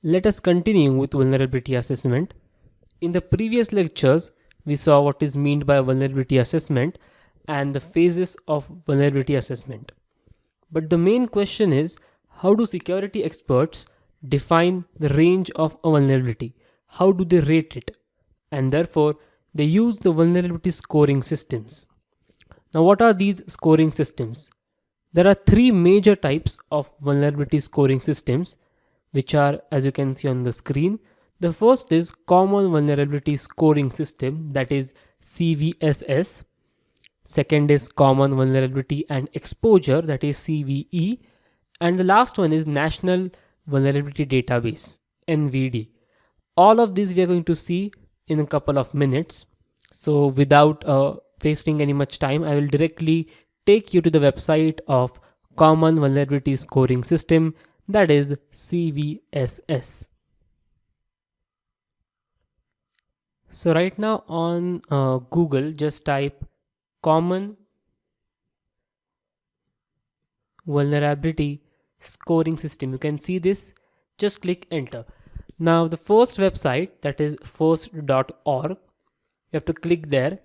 Let us continue with vulnerability assessment. In the previous lectures, we saw what is meant by vulnerability assessment and the phases of vulnerability assessment. But the main question is, how do security experts define the range of a vulnerability? How do they rate it? And therefore, they use the vulnerability scoring systems. Now, what are these scoring systems? There are three major types of vulnerability scoring systems, which are, as you can see on the screen. The first is Common Vulnerability Scoring System, that is CVSS. Second is Common Vulnerability and Exposure, that is CVE. And the last one is National Vulnerability Database, NVD. All of these we are going to see in a couple of minutes. So without wasting any much time, I will directly take you to the website of Common Vulnerability Scoring System, that is CVSS. So right now on Google, just type Common Vulnerability Scoring System. You can see this. Just click enter. Now the first website, that is first.org, you have to click there,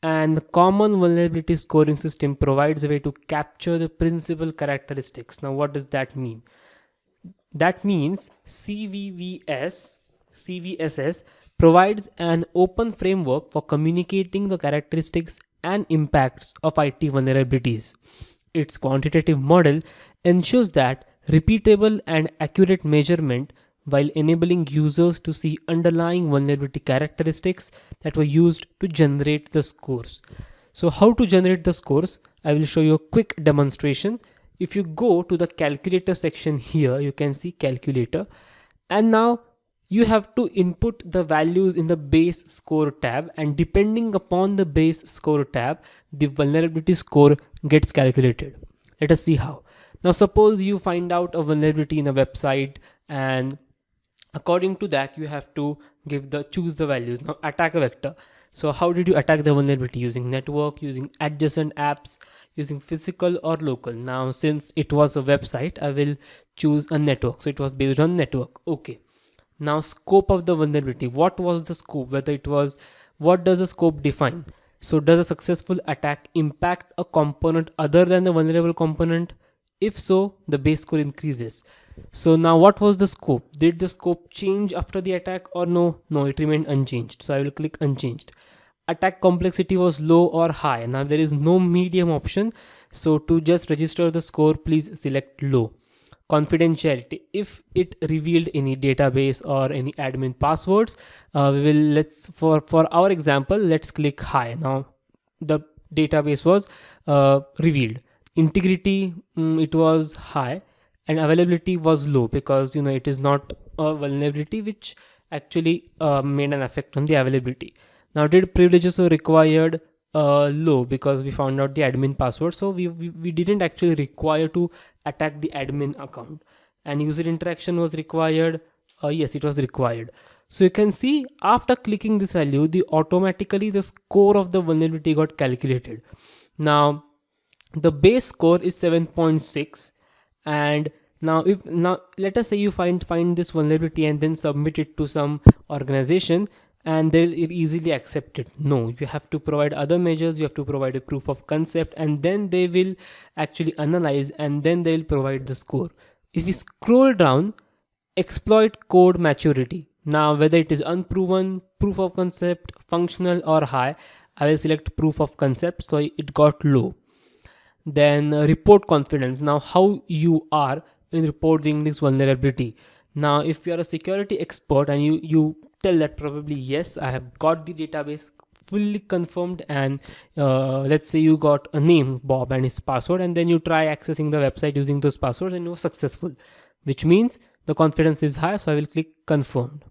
and the Common Vulnerability Scoring System provides a way to capture the principal characteristics. Now what does that mean? That means CVSS provides an open framework for communicating the characteristics and impacts of IT vulnerabilities. Its quantitative model ensures that repeatable and accurate measurement while enabling users to see underlying vulnerability characteristics that were used to generate the scores. So how to generate the scores? I will show you a quick demonstration. If you go to the calculator section here, you can see calculator, and now you have to input the values in the base score tab, and depending upon the base score tab, the vulnerability score gets calculated. Let us see how. Now suppose you find out a vulnerability in a website, and according to that you have to choose the values. Now attack vector. So how did you attack the vulnerability? Using network, using adjacent apps, using physical or local. Now since it was a website, I will choose a network. So it was based on network. Okay. Now scope of the vulnerability. What was the scope? What does the scope define? So does a successful attack impact a component other than the vulnerable component? If so, the base score increases. So now what was the scope? Did the scope change after the attack or no? No, it remained unchanged. So I will click unchanged. Attack complexity was low or high. Now there is no medium option. So to just register the score, please select low. Confidentiality. If it revealed any database or any admin passwords, for our example, let's click high. Now the database was revealed. Integrity, it was high, and availability was low, because it is not a vulnerability which actually made an effect on the availability. Now did privileges were required? Low, because we found out the admin password, so we didn't actually require to attack the admin account. And user interaction was required. Yes, it was required. So you can see after clicking this value, automatically the score of the vulnerability got calculated. Now the base score is 7.6, and now let us say you find this vulnerability and then submit it to some organization, and they'll easily accept it. No, you have to provide other measures, you have to provide a proof of concept, and then they will actually analyze, and then they will provide the score. If we scroll down, exploit code maturity. Now whether it is unproven, proof of concept, functional or high, I will select proof of concept, so it got low. Then report confidence. Now how you are in reporting this vulnerability. Now if you are a security expert and you tell that probably yes, I have got the database fully confirmed, and let's say you got a name Bob and his password, and then you try accessing the website using those passwords and you were successful, which means the confidence is high, so I will click confirmed.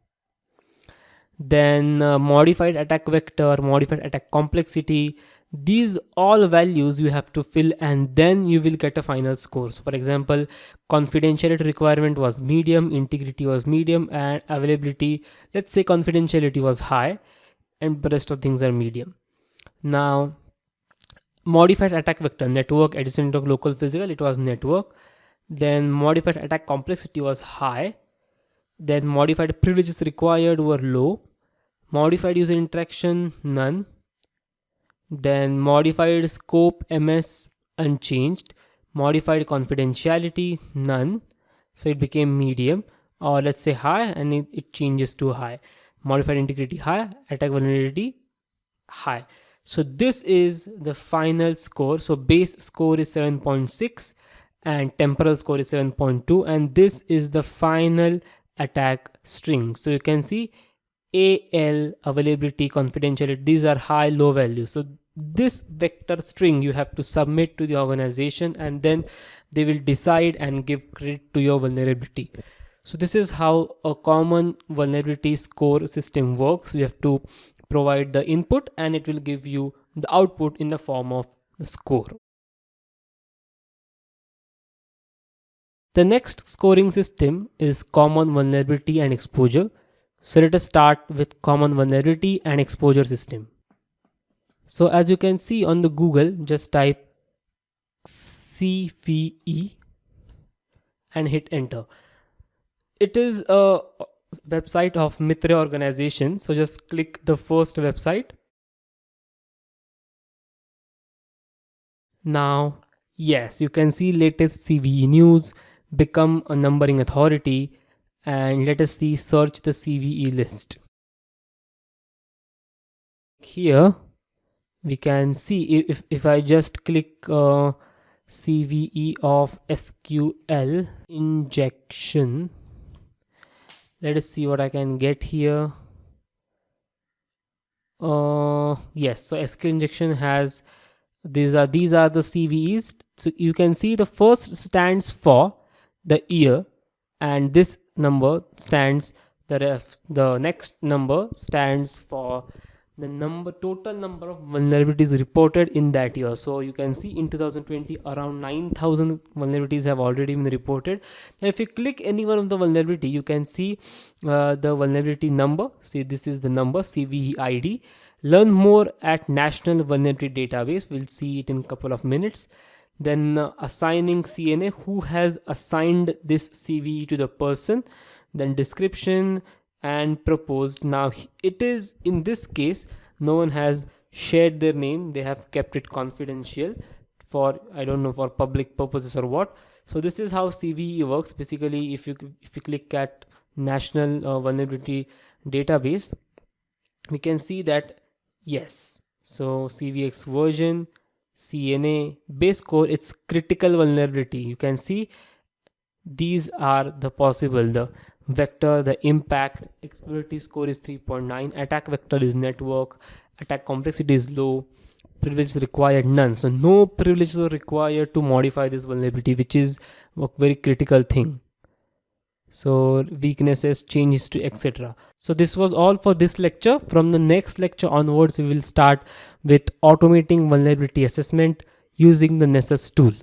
Then modified attack vector, modified attack complexity, these all values you have to fill, and then you will get a final score. So for example, confidentiality requirement was medium, integrity was medium, and availability, let's say confidentiality was high, and the rest of things are medium. Now modified attack vector, network, adjacent, local, physical, it was network. Then modified attack complexity was high. Then modified privileges required were low. Modified user interaction, none. Then modified scope MS, unchanged. Modified confidentiality, none. So it became medium, or let's say high, and it changes to high. Modified integrity, high. Attack vulnerability, high. So this is the final score. So base score is 7.6 and temporal score is 7.2, and this is the final attack string. So you can see AL, availability, confidentiality, these are high, low values. So this vector string you have to submit to the organization, and then they will decide and give credit to your vulnerability. So this is how a common vulnerability score system works. You have to provide the input and it will give you the output in the form of the score. The next scoring system is common vulnerability and exposure. So let us start with common vulnerability and exposure system. So as you can see on the Google, just type CVE and hit enter. It is a website of Mitra organization. So just click the first website. Now, yes, you can see latest CVE news, become a numbering authority, and let us see search the CVE list. Here we can see if I just click CVE of SQL injection, let us see what I can get here. Yes, so SQL injection has these are the CVEs. So you can see the first stands for the year, and this number stands the next number stands for the total number of vulnerabilities reported in that year. So you can see in 2020 around 9,000 vulnerabilities have already been reported. Now if you click any one of the vulnerability, you can see the vulnerability number. See, this is the number, CVE ID. Learn more at National Vulnerability Database. We'll see it in a couple of minutes. Then assigning CNA, who has assigned this CVE to the person. Then description and proposed. Now it is, in this case, no one has shared their name. They have kept it confidential for, I don't know, for public purposes or what. So this is how CVE works. Basically, if you click at National Vulnerability Database, we can see that yes. So CVX version, CNA, base score, it's critical vulnerability. You can see these are the possible, the vector, the impact, exploratory score is 3.9, attack vector is network, attack complexity is low, privilege required, none. So no privileges are required to modify this vulnerability, which is a very critical thing. So weaknesses, change history, etc. So this was all for this lecture. From the next lecture onwards, we will start with automating vulnerability assessment using the Nessus tool.